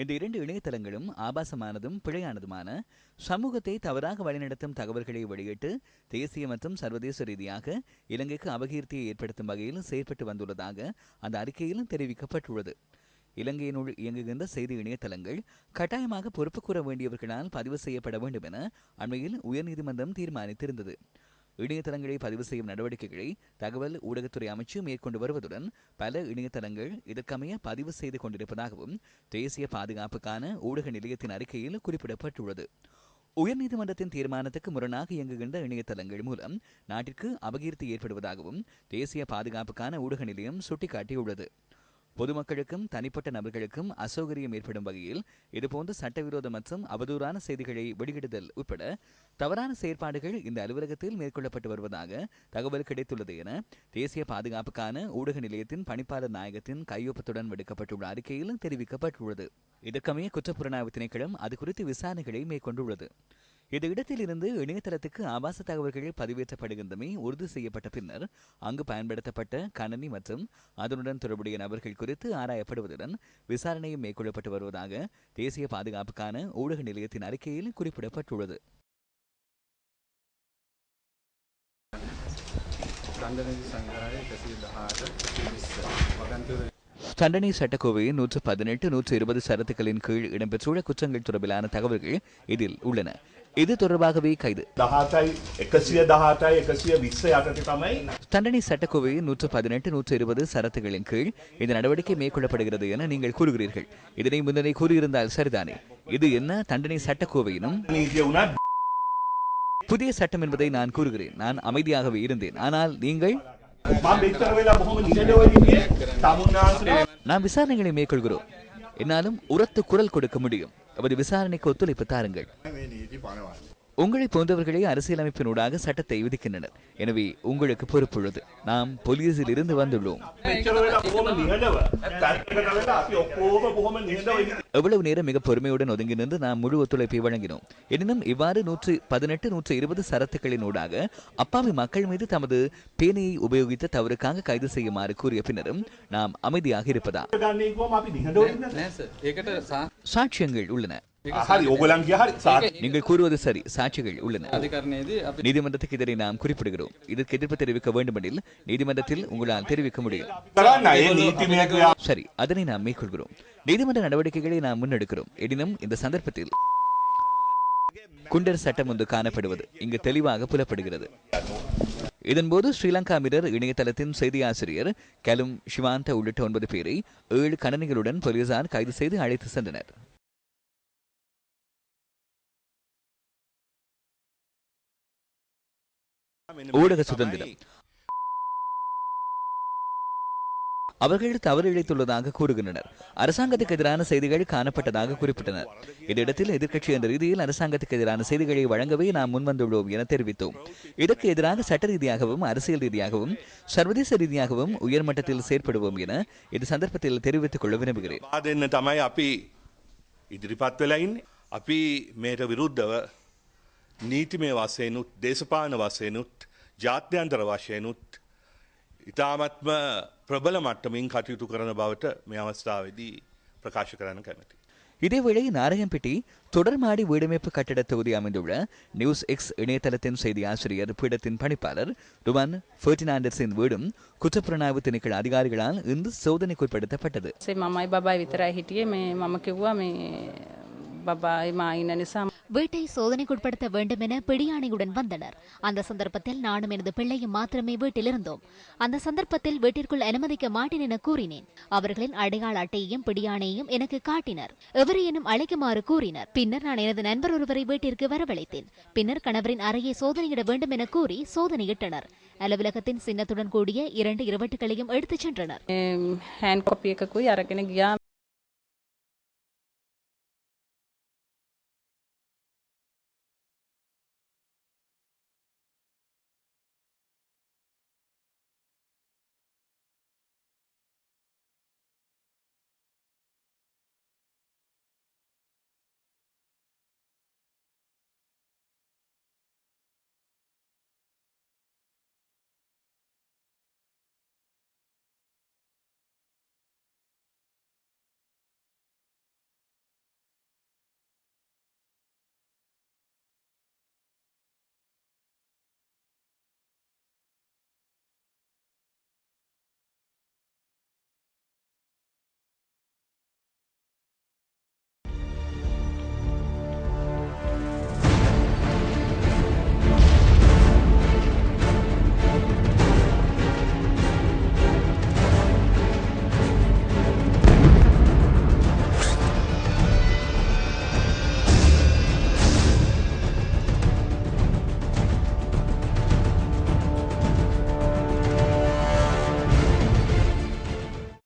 இந்த இரண்டு இணையதளங்களும் ஆபாசமானதும் பிழையானதுமான சமூகத்தை தவறாக வழிநடத்தும் தகவல்களை வெளியிட்டு தேசிய மற்றும் சர்வதேச ரீதியாக இலங்கைக்கு அபகீர்த்தியை ஏற்படுத்தும் வகையில் செயற்பட்டு வந்துள்ளதாக அந்த அறிக்கையிலும் தெரிவிக்கப்பட்டுள்ளது. இலங்கையினுள் இயங்குகின்ற செய்தி இணையதளங்கள் கட்டாயமாக பொறுப்பு கூற வேண்டியவர்களால் பதிவு செய்யப்பட வேண்டும் என அண்மையில் உயர்நீதிமன்றம் தீர்மானித்திருந்தது. இணையதளங்களை பதிவு செய்யும் நடவடிக்கைகளை தகவல் ஊடகத்துறை அமைச்சு மேற்கொண்டு வருவதுடன் பல இணையதளங்கள் இதற்கமைய பதிவு செய்து கொண்டிருப்பதாகவும் தேசிய பாதுகாப்புக்கான ஊடக நிலையத்தின் அறிக்கையில் குறிப்பிடப்பட்டுள்ளது. உயர்நீதிமன்றத்தின் தீர்மானத்துக்கு முரணாக இயங்குகின்ற இணையதளங்கள் மூலம் நாட்டிற்கு அபகீர்த்தி ஏற்படுவதாகவும் தேசிய பாதுகாப்புக்கான ஊடக நிலையம் சுட்டிக்காட்டியுள்ளது. பொதுமக்களுக்கும் தனிப்பட்ட நபர்களுக்கும் அசௌகரியம் ஏற்படும் வகையில் இதுபோன்ற சட்டவிரோத மற்றும் அவதூறான செய்திகளை வெளியிடுதல் உட்பட தவறான செயற்பாடுகள் இந்த அலுவலகத்தில் மேற்கொள்ளப்பட்டு வருவதாக தகவல் கிடைத்துள்ளது என தேசிய பாதுகாப்புக்கான ஊடக நிலையத்தின் பணிப்பாளர் நாயகத்தின் கையொப்பத்துடன் விடுக்கப்பட்டுள்ள அறிக்கையில் தெரிவிக்கப்பட்டுள்ளது. இதற்கமைய குற்றப்புலனாய்வு திணைக்களம் அது குறித்து விசாரணைகளை மேற்கொண்டுள்ளது. இந்த இடத்தில் இருந்து இணையதளத்துக்கு ஆபாச தகவல்கள் பதிவேற்றப்படுகின்றமை உறுதி செய்யப்பட்ட பின்னர் அங்கு பயன்படுத்தப்பட்ட கணனி மற்றும் அதனுடன் தொடர்புடைய நபர்கள் குறித்து ஆராயப்படுவதுடன் விசாரணையும் மேற்கொள்ளப்பட்டு வருவதாக தேசிய பாதுகாப்புக்கான ஊடக நிலையத்தின் அறிக்கையில் குறிப்பிடப்பட்டுள்ளது. தண்டனை சட்டக்கோவையின் 118, 120 சரத்துக்களின் கீழ் இடம்பெற்றுள்ள குற்றங்கள் தொடர்பிலான தகவல்கள் இதில் உள்ளன. இது தொடர்பாகவே கைது தண்டனை சட்டக்கோவையின் 118, 120 சரத்துகளின் கீழ் இந்த நடவடிக்கை மேற்கொள்ளப்படுகிறது என நீங்கள் கூறுகிறீர்கள். இதனை முன்னரே கூறியிருந்தால் சரிதானே? இது என்ன தண்டனை சட்டக்கோவையினும் புதிய சட்டம் என்பதை நான் கூறுகிறேன். நான் அமைதியாகவே இருந்தேன். ஆனால் நீங்கள் நாம் விசாரணைகளை மேற்கொள்கிறோம். என்னாலும் உரத்து குரல் கொடுக்க முடியும். அவரது விசாரணைக்கு ஒத்துழைப்பு தாருங்கள். உங்களை போன்றவர்களே அரசியலமைப்பினூடாக சட்டத்தை விதிக்கின்றனர். எனவே உங்களுக்கு பொறுப்புள்ளது. நாம் போலீசில் இருந்து வந்துள்ளோம். எவ்வளவு நேரம் மிக பொறுமையுடன் ஒதுங்கி நின்று நாம் முழு ஒத்துழைப்பை வழங்கினோம். எனினும் இவ்வாறு 118, 120 சரத்துக்களின் ஊடாக அப்பாவி மக்கள் மீது தமது பேனையை உபயோகித்த தவறுக்காக கைது செய்யுமாறு கூறிய பின்னரும் நாம் அமைதியாக இருப்பதா? சாட்சியங்கள் உள்ளன. நீங்கள் கூறுவது சரி. சாட்சிகள் உள்ளன. நீதிமன்றத்துக்கு இதனை நாம் குறிப்பிடுகிறோம். இதற்கு எதிர்ப்பு தெரிவிக்க வேண்டுமெனில் நீதிமன்றத்தில் உங்களால் தெரிவிக்க முடியும். சரி, அதனை நாம் மேற்கொள்கிறோம். நீதிமன்ற நடவடிக்கைகளை நாம் முன்னெடுக்கிறோம். எனினும் இந்த சந்தர்ப்பத்தில் குண்டர் சட்டம் ஒன்று காணப்படுவது இங்கு தெளிவாக புலப்படுகிறது. இதன்போது ஸ்ரீலங்கா மிரர் இணையதளத்தின் செய்தி ஆசிரியர் கலும் சிவாந்த உள்ளிட்ட 9 பேரை 7 கணனிகளுடன் போலீசார் கைது செய்து அழைத்து சென்றனர். ஊடக சுதந்திரம். அவர்கள் தவறு இழைத்துள்ளதாக கூறுகின்றனர். அரசாங்கத்துக்கு எதிரான செய்திகள் காணப்பட்டதாக குறிப்பிட்டனர். இந்த இடத்தில் எதிர்க்கட்சி என்ற ரீதியில் அரசாங்கத்துக்கு எதிரான செய்திகளை வழங்கவே நாம் முன்வந்துள்ளோம் என தெரிவித்தோம். இதற்கு எதிராக சட்ட ரீதியாகவும் அரசியல் ரீதியாகவும் சர்வதேச ரீதியாகவும் உயர்மட்டத்தில் செயற்படுவோம் என இந்த சந்தர்ப்பத்தில் தெரிவித்துக் கொள்ள விரும்புகிறேன். නීතිමය වශයෙන්ුත් දේශපාලන වශයෙන්ුත් ජාත්‍යන්තර වශයෙන්ුත් ඉතාමත්ම ප්‍රබල මට්ටමින් කටයුතු කරන බවට මේ අවස්ථාවේදී ප්‍රකාශ කරන්න කැමැතියි. இதேவேளை நாராயணபேட்டை தொடர்மாடி வீடமைப்பு கட்டட தொகுதி அமைந்துள்ள நியூஸ் எக்ஸ் இணையதளத்தின் செய்தி ஆசிரியர் பீடத்தின் பணிப்பாளர் ருவான் பெர்டினாண்டஸின் வீடும் குற்றப்புலனாய்வு திணைக்கள அதிகாரிகளால் இன்று சோதனைக்குட்படுத்தப்பட்டது. வீட்டை சோதனைக்குட்படுத்த வேண்டும் என பிடியாணையுடன் வந்தனர். அந்த சந்தர்ப்பத்தில் நானும் எனது பிள்ளையும் மாத்திரமே வீட்டில் இருந்தோம். அந்த சந்தர்ப்பத்தில் வீட்டிற்குள் அனுமதிக்க மாட்டேன் என கூறினேன். அவர்களின் அடையாள அட்டையையும் பிடியாணையையும் எனக்கு காட்டினர். எவரையேனும் அழைக்குமாறு கூறினர். பின்னர் நான் எனது நண்பர் ஒருவரை வீட்டிற்கு வரவழைத்தேன். பின்னர் கணவரின் அறையை சோதனையிட வேண்டும் என கூறி சோதனையிட்டனர். அலுவலகத்தின் சின்னத்துடன் கூடிய 2 இரவட்டுகளையும் எடுத்துச் சென்றனர்.